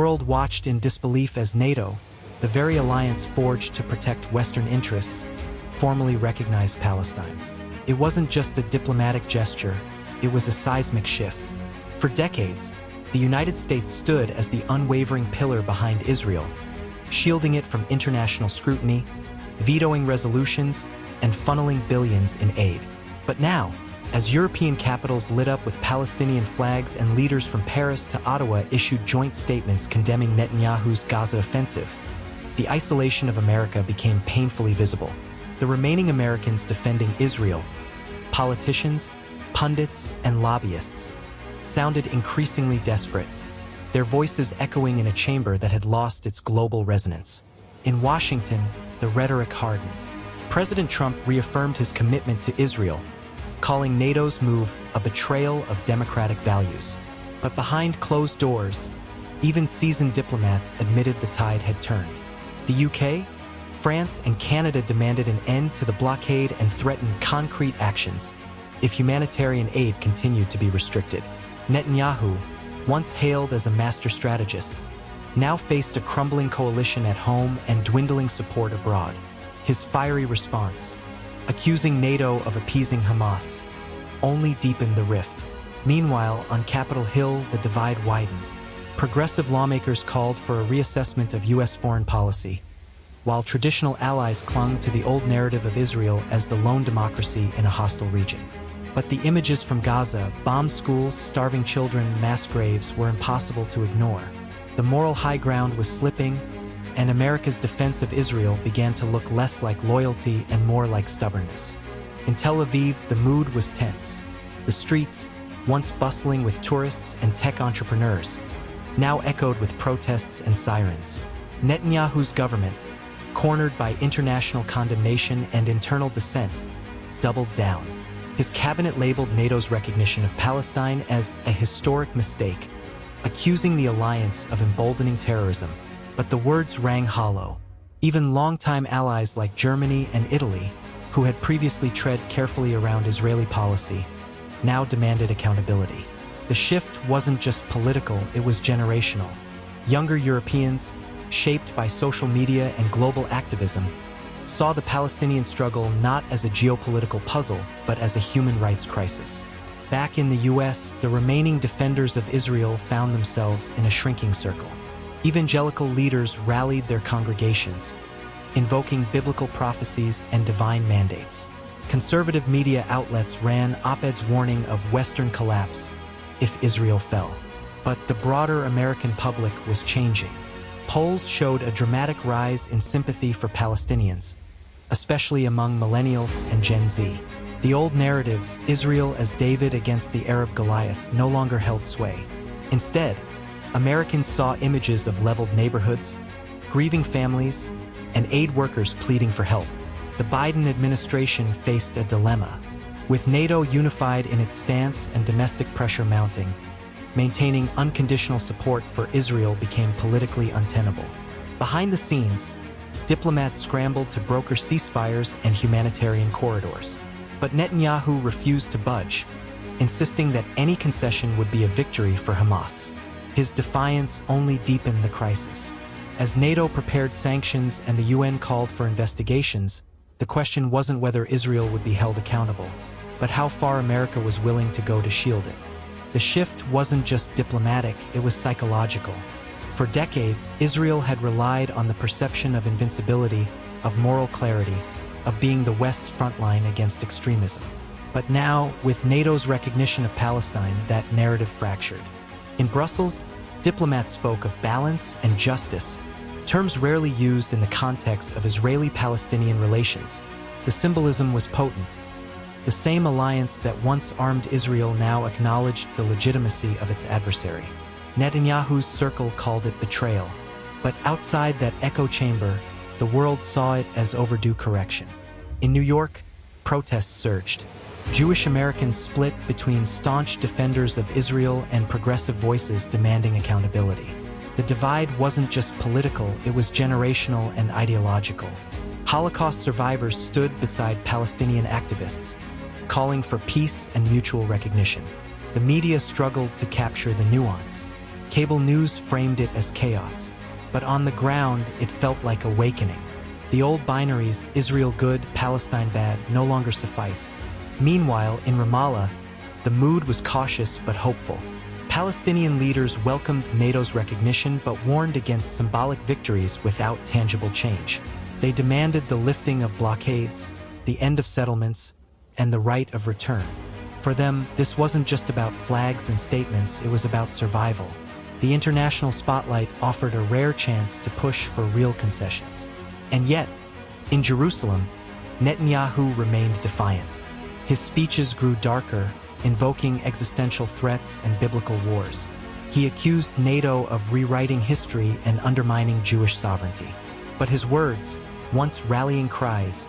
world watched in disbelief as NATO, the very alliance forged to protect Western interests, formally recognized Palestine. It wasn't just a diplomatic gesture, it was a seismic shift. For decades, the United States stood as the unwavering pillar behind Israel, shielding it from international scrutiny, vetoing resolutions, and funneling billions in aid. But now, as European capitals lit up with Palestinian flags and leaders from Paris to Ottawa issued joint statements condemning Netanyahu's Gaza offensive, the isolation of America became painfully visible. The remaining Americans defending Israel, politicians, pundits, and lobbyists, sounded increasingly desperate, their voices echoing in a chamber that had lost its global resonance. In Washington, the rhetoric hardened. President Trump reaffirmed his commitment to Israel, calling NATO's move a betrayal of democratic values. But behind closed doors, even seasoned diplomats admitted the tide had turned. The UK, France, and Canada demanded an end to the blockade and threatened concrete actions if humanitarian aid continued to be restricted. Netanyahu, once hailed as a master strategist, now faced a crumbling coalition at home and dwindling support abroad. His fiery response, accusing NATO of appeasing Hamas, only deepened the rift. Meanwhile, on Capitol Hill, the divide widened. Progressive lawmakers called for a reassessment of U.S. foreign policy, while traditional allies clung to the old narrative of Israel as the lone democracy in a hostile region. But the images from Gaza, bombed schools, starving children, mass graves, were impossible to ignore. The moral high ground was slipping, and America's defense of Israel began to look less like loyalty and more like stubbornness. In Tel Aviv, the mood was tense. The streets, once bustling with tourists and tech entrepreneurs, now echoed with protests and sirens. Netanyahu's government, cornered by international condemnation and internal dissent, doubled down. His cabinet labeled NATO's recognition of Palestine as a historic mistake, accusing the alliance of emboldening terrorism. But the words rang hollow. Even longtime allies like Germany and Italy, who had previously tread carefully around Israeli policy, now demanded accountability. The shift wasn't just political, it was generational. Younger Europeans, shaped by social media and global activism, saw the Palestinian struggle not as a geopolitical puzzle, but as a human rights crisis. Back in the US, the remaining defenders of Israel found themselves in a shrinking circle. Evangelical leaders rallied their congregations, invoking biblical prophecies and divine mandates. Conservative media outlets ran op-eds warning of Western collapse if Israel fell. But the broader American public was changing. Polls showed a dramatic rise in sympathy for Palestinians, especially among millennials and Gen Z. The old narratives, Israel as David against the Arab Goliath, no longer held sway. Instead, Americans saw images of leveled neighborhoods, grieving families, and aid workers pleading for help. The Biden administration faced a dilemma. With NATO unified in its stance and domestic pressure mounting, maintaining unconditional support for Israel became politically untenable. Behind the scenes, diplomats scrambled to broker ceasefires and humanitarian corridors. But Netanyahu refused to budge, insisting that any concession would be a victory for Hamas. His defiance only deepened the crisis. As NATO prepared sanctions and the UN called for investigations, the question wasn't whether Israel would be held accountable, but how far America was willing to go to shield it. The shift wasn't just diplomatic, it was psychological. For decades, Israel had relied on the perception of invincibility, of moral clarity, of being the West's front line against extremism. But now, with NATO's recognition of Palestine, that narrative fractured. In Brussels, diplomats spoke of balance and justice, terms rarely used in the context of Israeli-Palestinian relations. The symbolism was potent. The same alliance that once armed Israel now acknowledged the legitimacy of its adversary. Netanyahu's circle called it betrayal. But outside that echo chamber, the world saw it as overdue correction. In New York, protests surged. Jewish Americans split between staunch defenders of Israel and progressive voices demanding accountability. The divide wasn't just political, it was generational and ideological. Holocaust survivors stood beside Palestinian activists, calling for peace and mutual recognition. The media struggled to capture the nuance. Cable news framed it as chaos. But on the ground, it felt like awakening. The old binaries, Israel good, Palestine bad, no longer sufficed. Meanwhile, in Ramallah, the mood was cautious but hopeful. Palestinian leaders welcomed NATO's recognition but warned against symbolic victories without tangible change. They demanded the lifting of blockades, the end of settlements, and the right of return. For them, this wasn't just about flags and statements, it was about survival. The international spotlight offered a rare chance to push for real concessions. And yet, in Jerusalem, Netanyahu remained defiant. His speeches grew darker, invoking existential threats and biblical wars. He accused NATO of rewriting history and undermining Jewish sovereignty. But his words, once rallying cries,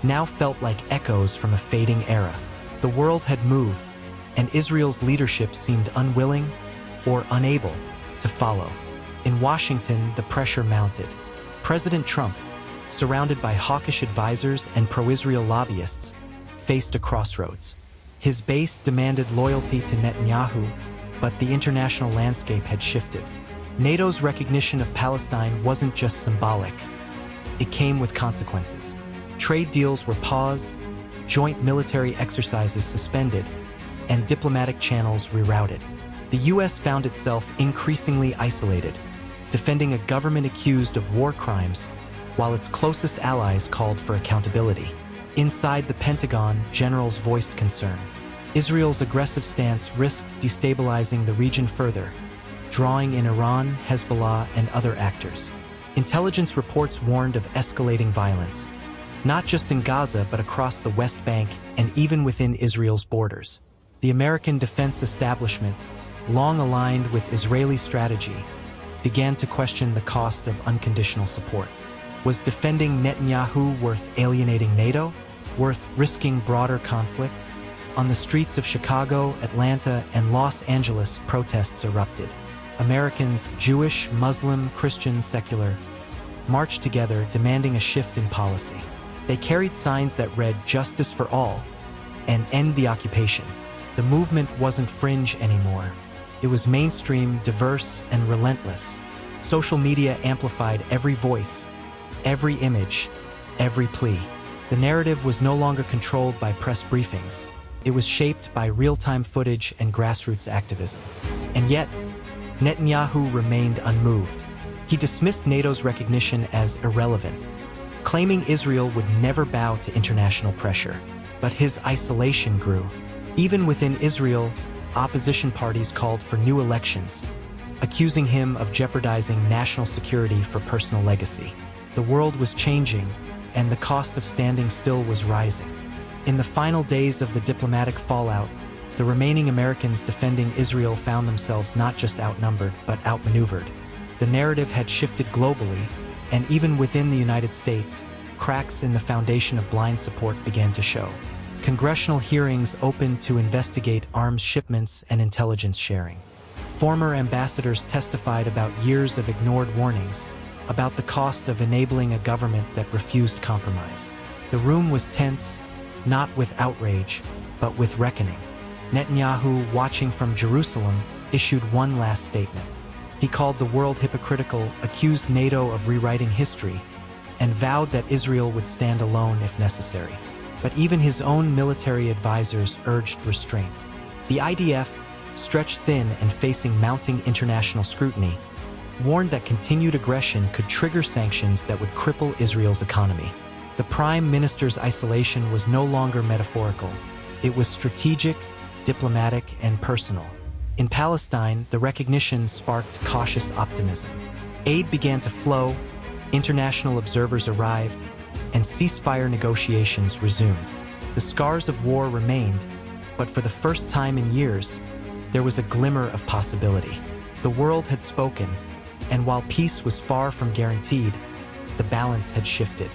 now felt like echoes from a fading era. The world had moved, and Israel's leadership seemed unwilling or unable to follow. In Washington, the pressure mounted. President Trump, surrounded by hawkish advisors and pro-Israel lobbyists, faced a crossroads. His base demanded loyalty to Netanyahu, but the international landscape had shifted. NATO's recognition of Palestine wasn't just symbolic. It came with consequences. Trade deals were paused, joint military exercises suspended, and diplomatic channels rerouted. The U.S. found itself increasingly isolated, defending a government accused of war crimes, while its closest allies called for accountability. Inside the Pentagon, generals voiced concern. Israel's aggressive stance risked destabilizing the region further, drawing in Iran, Hezbollah, and other actors. Intelligence reports warned of escalating violence, not just in Gaza but across the West Bank and even within Israel's borders. The American defense establishment, long aligned with Israeli strategy, began to question the cost of unconditional support. Was defending Netanyahu worth alienating NATO? Worth risking broader conflict? On the streets of Chicago, Atlanta, and Los Angeles, protests erupted. Americans, Jewish, Muslim, Christian, secular, marched together demanding a shift in policy. They carried signs that read "Justice for all" and "End the occupation." The movement wasn't fringe anymore. It was mainstream, diverse, and relentless. Social media amplified every voice, every image, every plea. The narrative was no longer controlled by press briefings. It was shaped by real-time footage and grassroots activism. And yet, Netanyahu remained unmoved. He dismissed NATO's recognition as irrelevant, claiming Israel would never bow to international pressure. But his isolation grew. Even within Israel, opposition parties called for new elections, accusing him of jeopardizing national security for personal legacy. The world was changing, and the cost of standing still was rising. In the final days of the diplomatic fallout, the remaining Americans defending Israel found themselves not just outnumbered, but outmaneuvered. The narrative had shifted globally, and even within the United States, cracks in the foundation of blind support began to show. Congressional hearings opened to investigate arms shipments and intelligence sharing. Former ambassadors testified about years of ignored warnings, about the cost of enabling a government that refused compromise. The room was tense, not with outrage, but with reckoning. Netanyahu, watching from Jerusalem, issued one last statement. He called the world hypocritical, accused NATO of rewriting history, and vowed that Israel would stand alone if necessary. But even his own military advisors urged restraint. The IDF, stretched thin and facing mounting international scrutiny, warned that continued aggression could trigger sanctions that would cripple Israel's economy. The Prime Minister's isolation was no longer metaphorical. It was strategic, diplomatic, and personal. In Palestine, the recognition sparked cautious optimism. Aid began to flow, international observers arrived, and ceasefire negotiations resumed. The scars of war remained, but for the first time in years, there was a glimmer of possibility. The world had spoken, and while peace was far from guaranteed, the balance had shifted.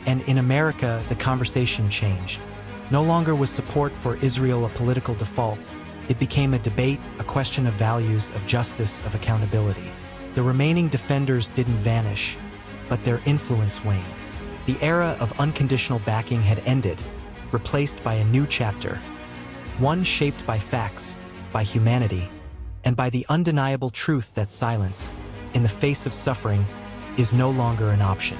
And in America, the conversation changed. No longer was support for Israel a political default. It became a debate, a question of values, of justice, of accountability. The remaining defenders didn't vanish, but their influence waned. The era of unconditional backing had ended, replaced by a new chapter, one shaped by facts, by humanity, and by the undeniable truth that silence, in the face of suffering, is no longer an option.